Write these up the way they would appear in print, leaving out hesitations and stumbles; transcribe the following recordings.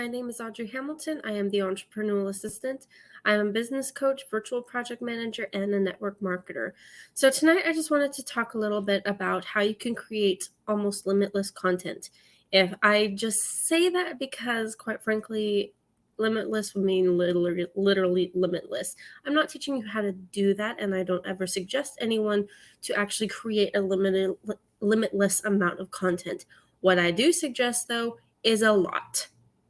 My name is Audrey Hamilton. I am the Entrepreneurial Assistant. I am a business coach, virtual project manager, and a network marketer. So, tonight I just wanted to talk a little bit about how you can create almost limitless content. If I just say that because, quite frankly, limitless would mean literally limitless. I'm not teaching you how to do that, and I don't ever suggest anyone to actually create a limitless amount of content. What I do suggest, though, is a lot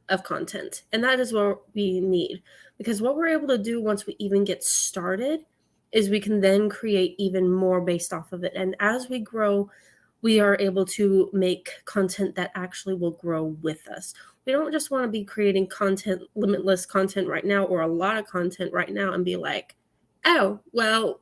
of content. And that is what we need. Because what we're able to do once we even get started is we can then create even more based off of it. And as we grow, we are able to make content that actually will grow with us. We don't just want to be creating content, limitless content right now, or a lot of content right now and be like, oh, well,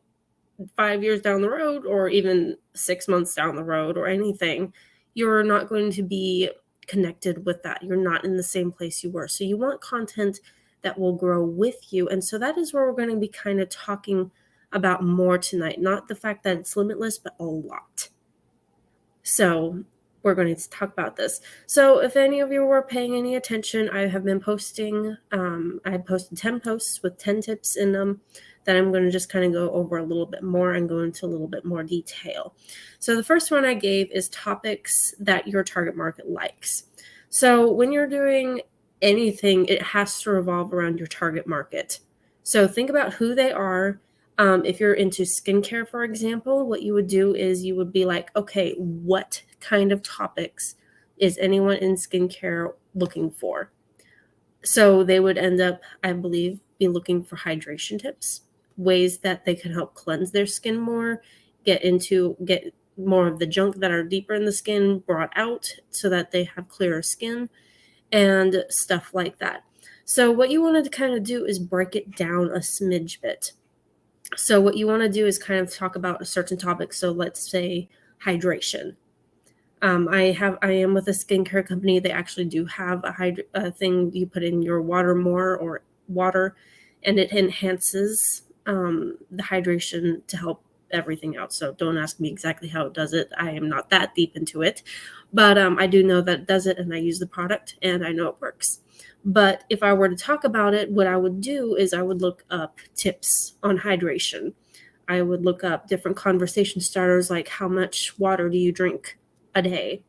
5 years down the road, or even 6 months down the road, or anything, you're not going to be connected with that. You're not in the same place you were. So you want content that will grow with you. And so that is where we're going to be kind of talking about more tonight. Not the fact that it's limitless, but a lot. So we're going to talk about this. So if any of you were paying any attention, I have been posting, I posted 10 posts with 10 tips in them that I'm going to just kind of go over a little bit more and go into a little bit more detail. So the first one I gave is topics that your target market likes. So when you're doing anything, it has to revolve around your target market. So think about who they are. If you're into skincare, for example, what you would do is you would be like, okay, what kind of topics is anyone in skincare looking for? So they would end up, I believe, be looking for hydration tips, ways that they can help cleanse their skin more, get more of the junk that are deeper in the skin brought out so that they have clearer skin and stuff like that. So what you want to kind of do is break it down a smidge bit. So what you want to do is kind of talk about a certain topic. So let's say hydration. I am with a skincare company. They actually do have a thing you put in your water, and it enhances the hydration to help everything out. So don't ask me exactly how it does it. I am not that deep into it, but I do know that it does it, and I use the product, and I know it works. But if I were to talk about it, what I would do is I would look up tips on hydration. I would look up different conversation starters, like how much water do you drink a day?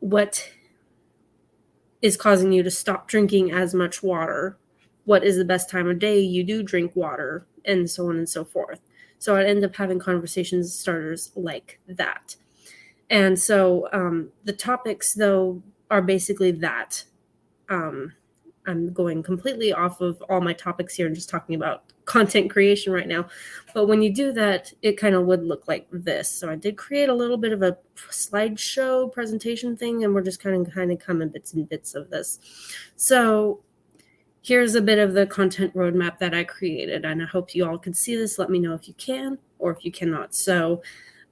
What is causing you to stop drinking as much water? What is the best time of day you do drink water? And so on and so forth. So I'd end up having conversation starters like that. And so the topics, though, are basically that. I'm going completely off of all my topics here and just talking about content creation right now. But when you do that, it kind of would look like this. So I did create a little bit of a slideshow presentation thing, and we're just kind of coming bits and bits of this. So here's a bit of the content roadmap that I created, and I hope you all can see this. Let me know if you can or if you cannot. So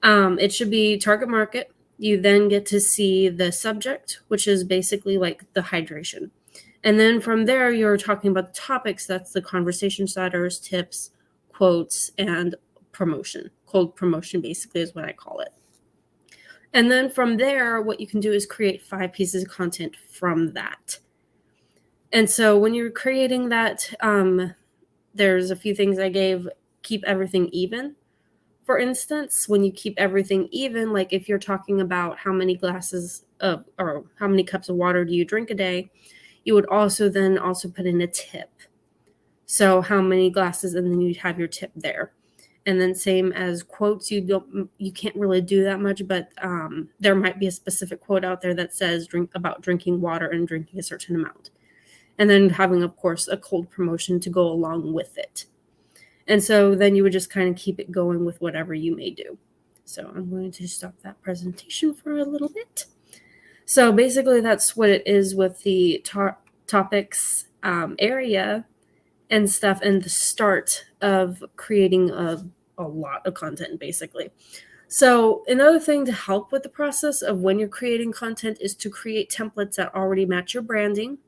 it should be target market. You then get to see the subject, which is basically like the hydration. And then from there, you're talking about the topics. That's the conversation starters, tips, quotes, and promotion. Cold promotion, basically, is what I call it. And then from there, what you can do is create 5 pieces of content from that. And so when you're creating that, there's a few things I gave. Keep everything even. For instance, when you keep everything even, like if you're talking about how many cups of water do you drink a day, you would also put in a tip. So how many glasses, and then you'd have your tip there. And then same as quotes, you can't really do that much, but there might be a specific quote out there that says about drinking water and drinking a certain amount. And then having, of course, a cold promotion to go along with it. And so then you would just kind of keep it going with whatever you may do. So I'm going to stop that presentation for a little bit. So basically that's what it is with the topics area and stuff, and the start of creating a lot of content, basically. So another thing to help with the process of when you're creating content is to create templates that already match your branding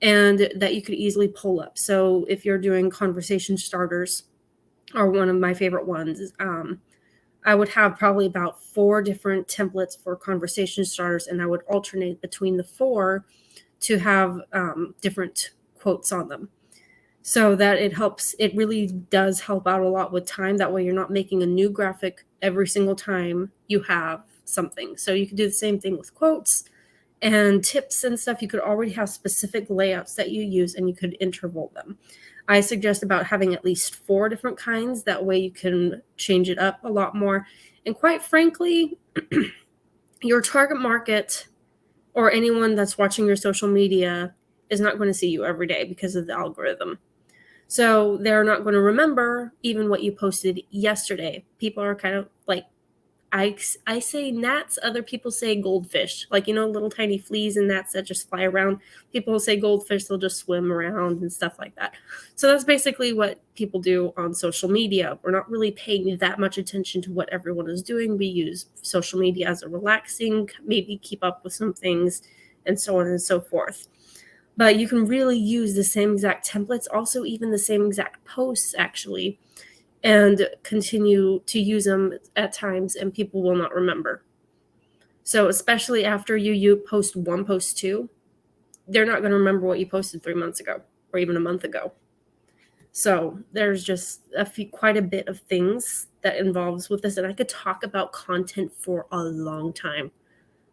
and that you could easily pull up. So if you're doing conversation starters, or one of my favorite ones, I would have probably about 4 different templates for conversation starters, and I would alternate between the 4 to have different quotes on them, so that it really does help out a lot with time. That way you're not making a new graphic every single time you have something. So you could do the same thing with quotes and tips and stuff. You could already have specific layouts that you use, and you could interval them. I suggest about having at least 4 different kinds. That way you can change it up a lot more. And quite frankly, your target market or anyone that's watching your social media is not going to see you every day because of the algorithm. So they're not going to remember even what you posted yesterday. People are kind of like, I say gnats, other people say goldfish. Like, little tiny fleas and gnats that just fly around. People say goldfish, they'll just swim around and stuff like that. So that's basically what people do on social media. We're not really paying that much attention to what everyone is doing. We use social media as a relaxing, maybe keep up with some things, and so on and so forth. But you can really use the same exact templates, also even the same exact posts, actually, and continue to use them at times, and people will not remember. So especially after you post one post two, they're not going to remember what you posted 3 months ago or even a month ago. So there's just quite a bit of things that involves with this, and I could talk about content for a long time.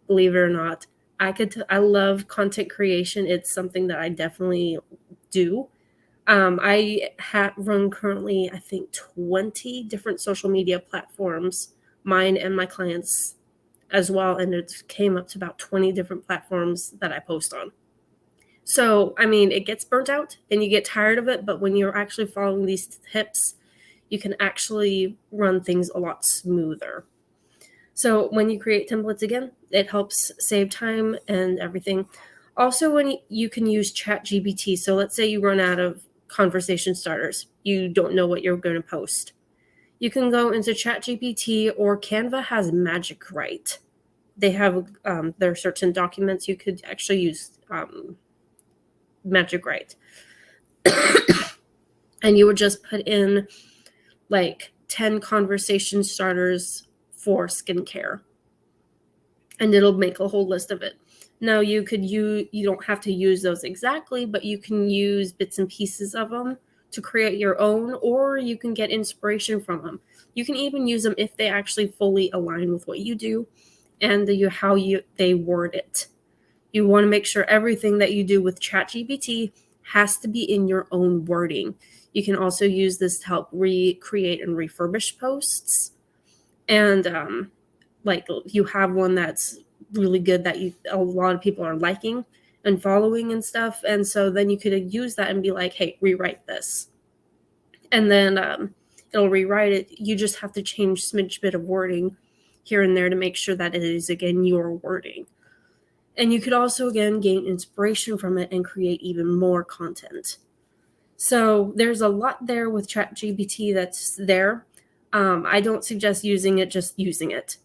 Believe it or not, I love content creation. It's something that I definitely do. I run currently, I think, 20 different social media platforms, mine and my clients as well. And it came up to about 20 different platforms that I post on. So, it gets burnt out and you get tired of it. But when you're actually following these tips, you can actually run things a lot smoother. So when you create templates, again, it helps save time and everything. Also, when you can use ChatGPT. So let's say you run out of conversation starters. You don't know what you're going to post. You can go into ChatGPT, or Canva has Magic Write. They have there are certain documents you could actually use Magic Write. And you would just put in like 10 conversation starters for skincare, and it'll make a whole list of it. Now you don't have to use those exactly, but you can use bits and pieces of them to create your own, or you can get inspiration from them. You can even use them if they actually fully align with what you do and they word it. You want to make sure everything that you do with ChatGPT has to be in your own wording. You can also use this to help recreate and refurbish posts. And like you have one that's really good that a lot of people are liking and following and stuff. And so then you could use that and be like, hey, rewrite this. And then it'll rewrite it. You just have to change smidge bit of wording here and there to make sure that it is, again, your wording. And you could also, again, gain inspiration from it and create even more content. So there's a lot there with ChatGPT that's there. I don't suggest using it, just using it.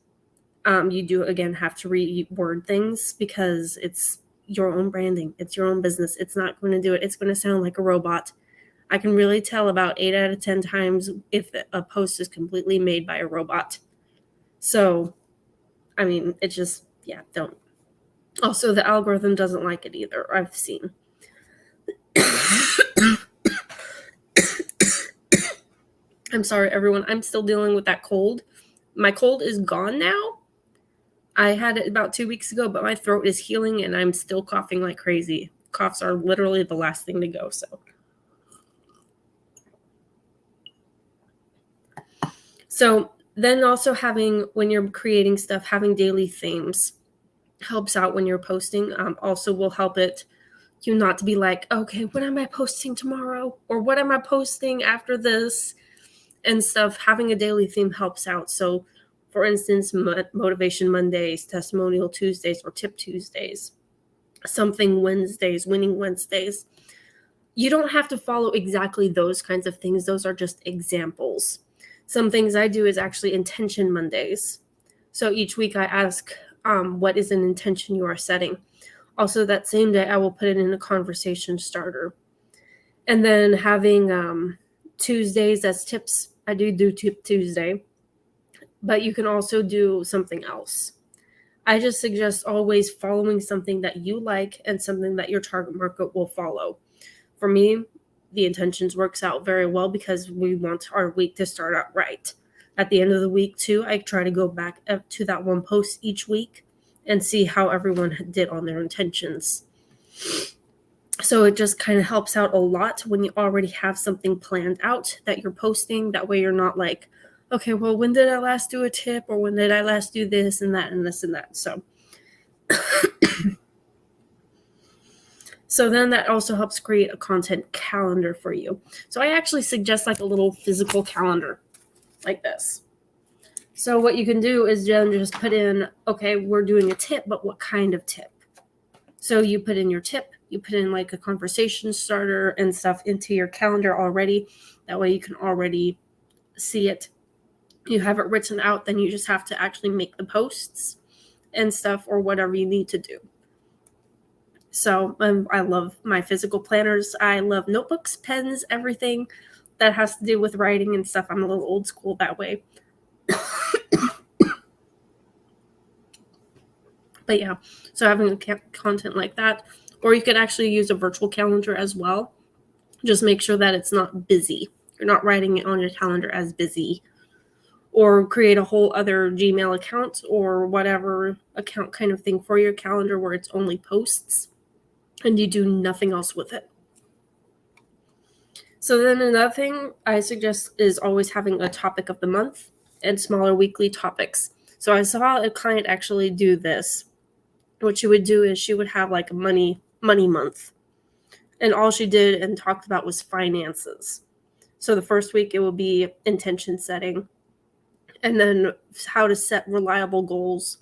You do, again, have to reword things because it's your own branding. It's your own business. It's not going to do it. It's going to sound like a robot. I can really tell about 8 out of 10 times if a post is completely made by a robot. So, it just, don't. Also, the algorithm doesn't like it either, I've seen. I'm sorry, everyone. I'm still dealing with that cold. My cold is gone now. I had it about 2 weeks ago, but my throat is healing and I'm still coughing like crazy. Coughs are literally the last thing to go. So then also when you're creating stuff, having daily themes helps out when you're posting. Also will help you not to be like, okay, what am I posting tomorrow? Or what am I posting after this? And stuff. Having a daily theme helps out. So for instance, Motivation Mondays, Testimonial Tuesdays, or Tip Tuesdays, Something Wednesdays, Winning Wednesdays. You don't have to follow exactly those kinds of things. Those are just examples. Some things I do is actually Intention Mondays. So each week I ask, what is an intention you are setting? Also, that same day, I will put it in a conversation starter. And then having Tuesdays as tips. I do Tip Tuesday. But you can also do something else. I just suggest always following something that you like and something that your target market will follow. For me, the intentions works out very well because we want our week to start out right. At the end of the week too, I try to go back up to that one post each week and see how everyone did on their intentions. So it just kind of helps out a lot when you already have something planned out that you're posting. That way you're not like, okay, well, when did I last do a tip, or when did I last do this and that and this and that? So then that also helps create a content calendar for you. So I actually suggest like a little physical calendar like this. So what you can do is then just put in, okay, we're doing a tip, but what kind of tip? So you put in your tip, you put in like a conversation starter and stuff into your calendar already. That way you can already see it. You have it written out, then you just have to actually make the posts and stuff or whatever you need to do. So I love my physical planners. I love notebooks, pens, everything that has to do with writing and stuff. I'm a little old school that way. But yeah, so having a content like that, or you could actually use a virtual calendar as well. Just make sure that it's not busy. You're not writing it on your calendar as busy. Or create a whole other Gmail account or whatever account kind of thing for your calendar where it's only posts and you do nothing else with it. So then another thing I suggest is always having a topic of the month and smaller weekly topics. So I saw a client actually do this. What she would do is she would have like a money month. And all she did and talked about was finances. So the first week it would be intention setting, and then how to set reliable goals.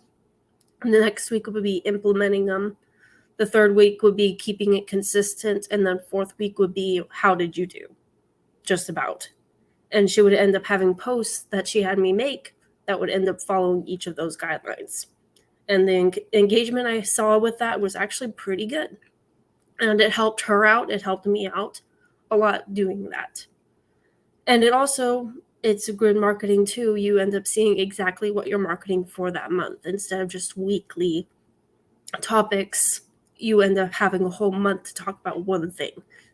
And the next week would be implementing them. The third week would be keeping it consistent. And then fourth week would be how did you do? Just about. And she would end up having posts that she had me make that would end up following each of those guidelines. And the engagement I saw with that was actually pretty good. And it helped her out. It helped me out a lot doing that. And it's a good marketing too. You end up seeing exactly what you're marketing for that month instead of just weekly topics. You end up having a whole month to talk about one thing.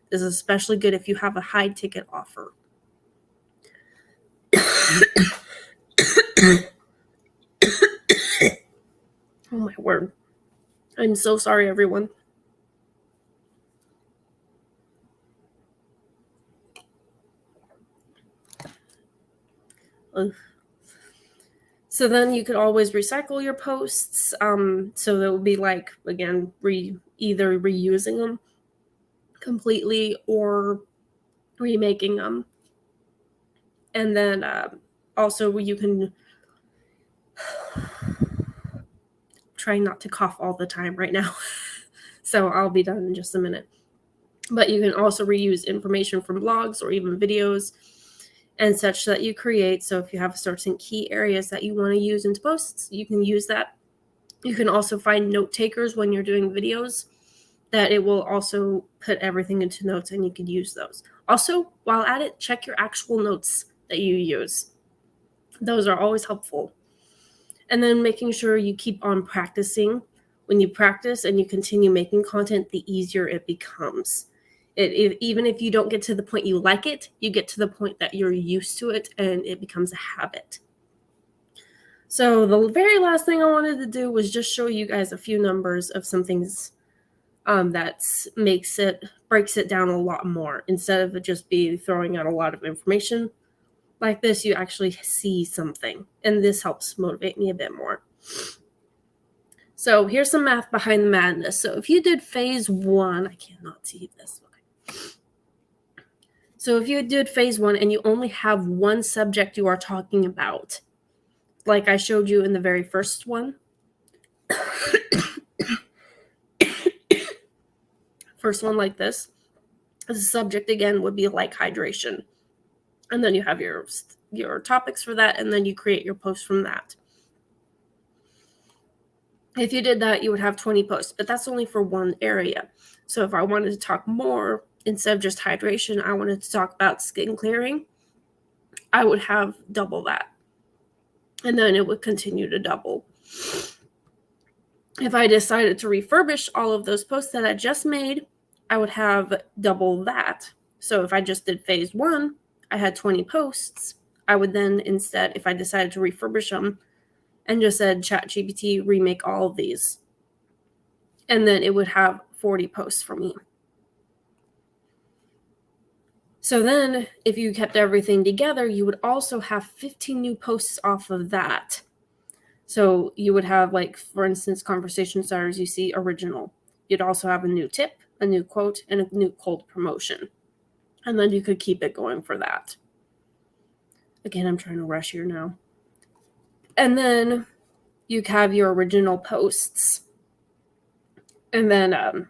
This is especially good if you have a high ticket offer. Oh my word. I'm so sorry, everyone. Ugh. So then you could always recycle your posts. So that would be like, again, either reusing them completely or remaking them. And then also you can try not to cough all the time right now. So I'll be done in just a minute. But you can also reuse information from blogs or even videos and such that you create. So if you have certain key areas that you want to use into posts, you can use that. You can also find note takers when you're doing videos that it will also put everything into notes and you can use those. Also, while at it, check your actual notes that you use. Those are always helpful. And then making sure you keep on practicing. When you practice and you continue making content, the easier it becomes. Even if you don't get to the point you like it, you get to the point that you're used to it and it becomes a habit. So the very last thing I wanted to do was just show you guys a few numbers of some things that breaks it down a lot more. Instead of it just be throwing out a lot of information like this, you actually see something. And this helps motivate me a bit more. So here's some math behind the madness. So if you did phase 1, I cannot see this. So if you did phase 1 and you only have one subject you are talking about, like I showed you in the very first one, first one like this, the subject again would be like hydration. And then you have your topics for that, and then you create your post from that. If you did that, you would have 20 posts, but that's only for one area. So if I wanted to talk more, instead of just hydration, I wanted to talk about skin clearing, I would have double that. And then it would continue to double. If I decided to refurbish all of those posts that I just made, I would have double that. So if I just did phase 1, I had 20 posts. I would then instead, if I decided to refurbish them and just said ChatGPT, remake all of these, and then it would have 40 posts for me. So then if you kept everything together, you would also have 15 new posts off of that. So you would have, like, for instance, conversation starters, you see original. You'd also have a new tip, a new quote, and a new cold promotion. And then you could keep it going for that. Again, I'm trying to rush here now. And then you have your original posts. And then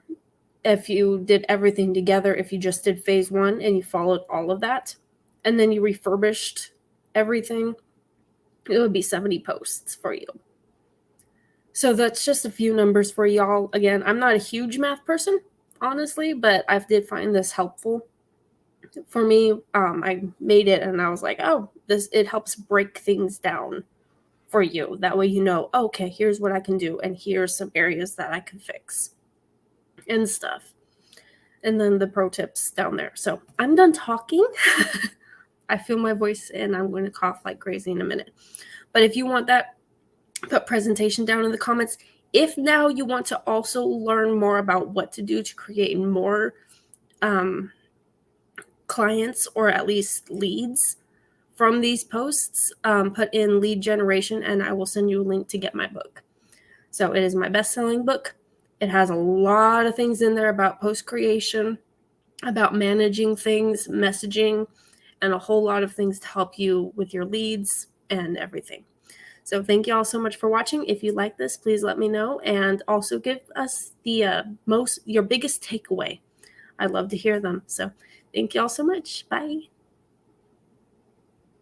if you did everything together, if you just did phase 1 and you followed all of that, and then you refurbished everything, it would be 70 posts for you. So that's just a few numbers for y'all. Again, I'm not a huge math person, honestly, but I did find this helpful. For me, I made it and I was like, oh, it helps break things down for you. That way you know, okay, here's what I can do, and here's some areas that I can fix and stuff. And then the pro tips down there. So I'm done talking. I feel my voice and I'm going to cough like crazy in a minute. But if you want that, put presentation down in the comments. If now you want to also learn more about what to do to create more clients, or at least leads from these posts, put in lead generation and I will send you a link to get my book. So it is my best-selling book. It has a lot of things in there about post creation, about managing things, messaging, and a whole lot of things to help you with your leads and everything. So thank you all so much for watching. If you like this, please let me know, and also give us the your biggest takeaway. I'd love to hear them. So thank you all so much. Bye.